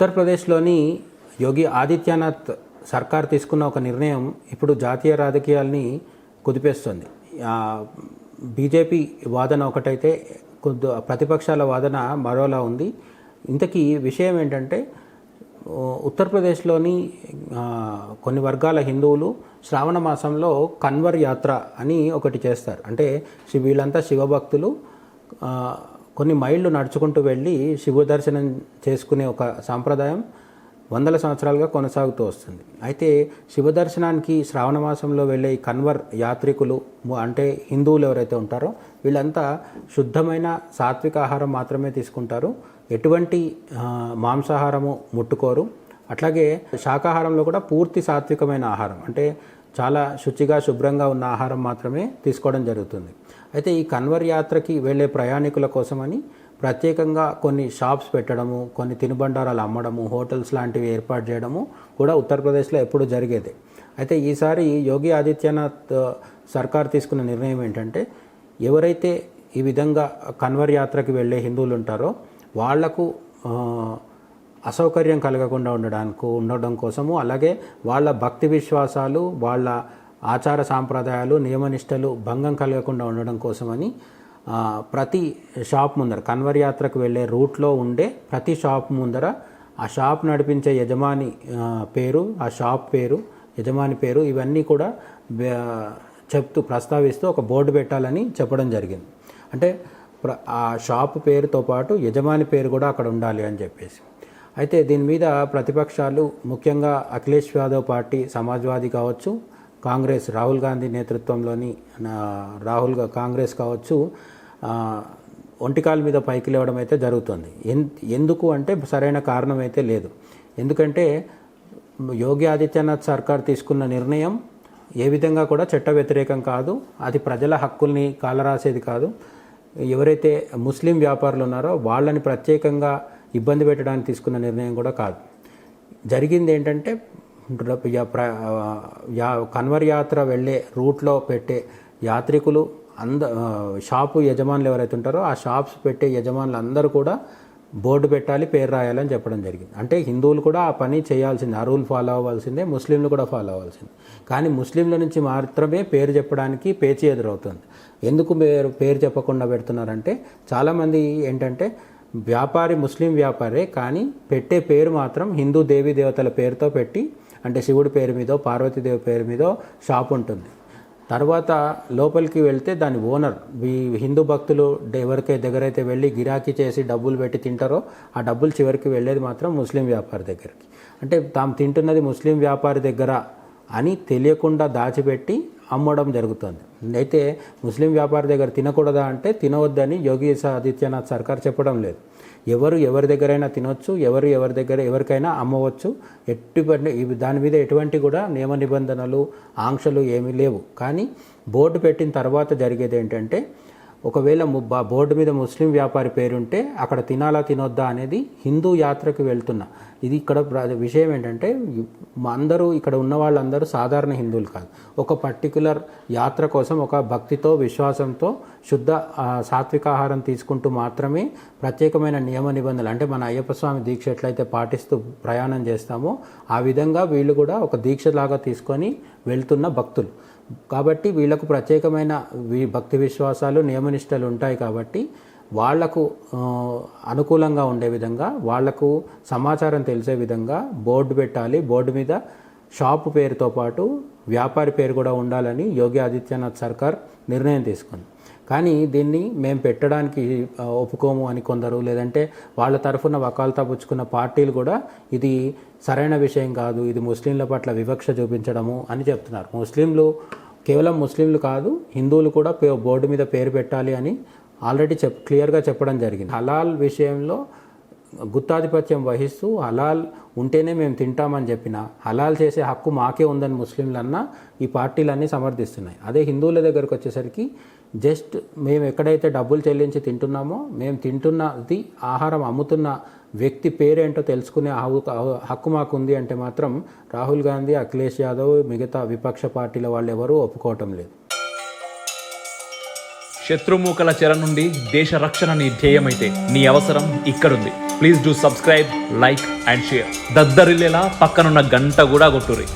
ఉత్తరప్రదేశ్లోని యోగి ఆదిత్యనాథ్ సర్కార్ తీసుకున్న ఒక నిర్ణయం ఇప్పుడు జాతీయ రాజకీయాల్ని కుదిపేస్తుంది. బీజేపీ వాదన ఒకటైతే ప్రతిపక్షాల వాదన మరోలా ఉంది. ఇంతకీ విషయం ఏంటంటే, ఉత్తరప్రదేశ్లోని కొన్ని వర్గాల హిందువులు శ్రావణ మాసంలో కన్వర్ యాత్ర అని ఒకటి చేస్తారు. అంటే వీళ్ళంతా శివభక్తులు కొన్ని మైళ్ళు నడుచుకుంటూ వెళ్ళి శివ దర్శనం చేసుకునే ఒక సాంప్రదాయం వందల సంవత్సరాలుగా కొనసాగుతూ వస్తుంది. అయితే శివ దర్శనానికి శ్రావణ మాసంలో వెళ్ళే కన్వర్ యాత్రికులు అంటే హిందువులు ఎవరైతే ఉంటారో వీళ్ళంతా శుద్ధమైన సాత్విక ఆహారం మాత్రమే తీసుకుంటారు. ఎటువంటి మాంసాహారము ముట్టుకోరు. అట్లాగే శాకాహారంలో కూడా పూర్తి సాత్వికమైన ఆహారం అంటే చాలా శుచిగా శుభ్రంగా ఉన్న ఆహారం మాత్రమే తీసుకోవడం జరుగుతుంది. అయితే ఈ కన్వర్ యాత్రకి వెళ్ళే ప్రయాణికుల కోసమని ప్రత్యేకంగా కొన్ని షాప్స్ పెట్టడము, కొన్ని తినుబండారాలు అమ్మడము, హోటల్స్ లాంటివి ఏర్పాటు చేయడము కూడా ఉత్తరప్రదేశ్లో ఎప్పుడు జరిగేదే. అయితే ఈసారి యోగి ఆదిత్యనాథ్ సర్కార్ తీసుకున్న నిర్ణయం ఏంటంటే, ఎవరైతే ఈ విధంగా కన్వర్ యాత్రకి వెళ్ళే హిందువులు ఉంటారో వాళ్లకు అసౌకర్యం కలగకుండా ఉండడం కోసము, అలాగే వాళ్ళ భక్తి విశ్వాసాలు, వాళ్ళ ఆచార సాంప్రదాయాలు, నియమనిష్టలు భంగం కలగకుండా ఉండడం కోసమని ప్రతి షాప్ ముందర కన్వర్ యాత్రకు వెళ్ళే రూట్లో ఉండే ప్రతి షాప్ ముందర ఆ షాప్ నడిపించే యజమాని పేరు, ఆ షాప్ పేరు, యజమాని పేరు ఇవన్నీ కూడా ప్రస్తావిస్తూ ఒక బోర్డు పెట్టాలని చెప్పడం జరిగింది. అంటే ఆ షాప్ పేరుతో పాటు యజమాని పేరు కూడా అక్కడ ఉండాలి అని చెప్పేసి. అయితే దీని మీద ప్రతిపక్షాలు, ముఖ్యంగా అఖిలేష్ యాదవ్ పార్టీ, సమాజ్వాదీ కావచ్చు, కాంగ్రెస్ రాహుల్ గాంధీ నేతృత్వంలోని కాంగ్రెస్ కావచ్చు, ఒంటికాల మీద పైకి లేవడం అయితే జరుగుతుంది. ఎందుకు అంటే సరైన కారణం అయితే లేదు. ఎందుకంటే యోగి ఆదిత్యనాథ్ సర్కార్ తీసుకున్న నిర్ణయం ఏ విధంగా కూడా చట్ట వ్యతిరేకం కాదు, అది ప్రజల హక్కుల్ని కాలరాసేది కాదు. ఎవరైతే ముస్లిం వ్యాపారులు ఉన్నారో వాళ్ళని ప్రత్యేకంగా ఇబ్బంది పెట్టడానికి తీసుకున్న నిర్ణయం కూడా కాదు. జరిగింది ఏంటంటే, కన్వర్ యాత్ర వెళ్ళే రూట్లో పెట్టే యాత్రికులు షాపు యజమానులు ఎవరైతే ఉంటారో ఆ షాప్స్ పెట్టే యజమానులు అందరూ కూడా బోర్డు పెట్టాలి, పేరు రాయాలని చెప్పడం జరిగింది. అంటే హిందువులు కూడా ఆ పని చేయాల్సిందే, ఆ రూల్ ఫాలో అవ్వాల్సిందే, ముస్లింలు కూడా ఫాలో అవ్వాల్సిందే. కానీ ముస్లింల నుంచి మాత్రమే పేరు చెప్పడానికి పేచీ ఎదురవుతుంది. ఎందుకు పేరు చెప్పకుండా పెడుతున్నారంటే, చాలామంది ఏంటంటే ముస్లిం వ్యాపారే కానీ పెట్టే పేరు మాత్రం హిందూ దేవీ దేవతల పేరుతో పెట్టి, అంటే శివుడి పేరు మీదో పార్వతీదేవి పేరు మీదో షాప్ ఉంటుంది. తర్వాత లోపలికి వెళ్తే దాని ఓనర్ హిందూ భక్తులు దగ్గరైతే వెళ్ళి గిరాకీ చేసి డబ్బులు పెట్టి తింటారో ఆ డబ్బులు చివరికి వెళ్ళేది మాత్రం ముస్లిం వ్యాపారి దగ్గరికి. అంటే తాము తింటున్నది ముస్లిం వ్యాపారి దగ్గర అని తెలియకుండా దాచిపెట్టి అమ్మడం జరుగుతుంది. అయితే ముస్లిం వ్యాపారి దగ్గర తినకూడదా అంటే తినవద్దని యోగి ఆదిత్యనాథ్ సర్కార్ చెప్పడం లేదు. ఎవరి దగ్గరైనా తినొచ్చు, ఎవరి దగ్గర ఎవరికైనా అమ్మవచ్చు. దాని మీద ఎటువంటి కూడా నియమ నిబంధనలు, ఆంక్షలు ఏమీ లేవు. కానీ బోర్డు పెట్టిన తర్వాత జరిగేది ఏంటంటే, ఒకవేళ బోర్డు మీద ముస్లిం వ్యాపారి పేరుంటే అక్కడ తినాలా తినొద్దా అనేది హిందూ యాత్రకు వెళ్తున్నా. ఇది ఇక్కడ విషయం ఏంటంటే, అందరూ ఇక్కడ ఉన్న వాళ్ళందరూ సాధారణ హిందువులు కాదు. ఒక పర్టికులర్ యాత్ర కోసం ఒక భక్తితో, విశ్వాసంతో శుద్ధ సాత్విక ఆహారం తీసుకుంటూ మాత్రమే ప్రత్యేకమైన నియమ నిబంధనలు, అంటే మన అయ్యప్ప స్వామి దీక్ష ఎట్లయితే పాటిస్తూ ప్రయాణం చేస్తామో ఆ విధంగా వీళ్ళు కూడా ఒక దీక్షలాగా తీసుకొని వెళ్తున్న భక్తులు. కాబట్టి వీళ్లకు ప్రత్యేకమైన భక్తి విశ్వాసాలు, నియమనిష్టలు ఉంటాయి. కాబట్టి వాళ్లకు అనుకూలంగా ఉండే విధంగా, వాళ్లకు సమాచారం తెలిసే విధంగా బోర్డు పెట్టాలి. బోర్డు మీద షాపు పేరుతో పాటు వ్యాపారి పేరు కూడా ఉండాలని యోగి ఆదిత్యనాథ్ సర్కార్ నిర్ణయం తీసుకుంది. కానీ దీన్ని మేము పెట్టడానికి ఒప్పుకోము అని కొందరు, లేదంటే వాళ్ళ తరఫున వకాల్తా పుచ్చుకున్న పార్టీలు కూడా ఇది సరైన విషయం కాదు, ఇది ముస్లింల పట్ల వివక్ష చూపించడము అని చెప్తున్నారు. కేవలం ముస్లింలు కాదు, హిందువులు కూడా బోర్డు మీద పేరు పెట్టాలి అని ఆల్రెడీ క్లియర్గా చెప్పడం జరిగింది. హలాల్ విషయంలో గుత్తాధిపత్యం వహిస్తూ హలాల్ ఉంటేనే మేము తింటామని చెప్పిన, హలాల్ చేసే హక్కు మాకే ఉందని ముస్లింలన్నా ఈ పార్టీలన్నీ సమర్థిస్తున్నాయి. అదే హిందువుల దగ్గరకు వచ్చేసరికి జస్ట్ మేము ఎక్కడైతే డబ్బులు చెల్లించి తింటున్నామో, మేము తింటున్నది ఆహారం అమ్ముతున్న వ్యక్తి పేరేంటో తెలుసుకునే హక్కు మాకుంది అంటే మాత్రం రాహుల్ గాంధీ, అఖిలేష్ యాదవ్, మిగతా విపక్ష పార్టీల వాళ్ళు ఎవరూ ఒప్పుకోవటం లేదు. శత్రుమూకల చెర నుండి దేశ రక్షణ నీ ధ్యేయమైతే నీ అవసరం ఇక్కడుంది. Please do subscribe, like and share. దద్దరిల్లేలా పక్కనున్న గంట కూడా కొట్టుర్రి.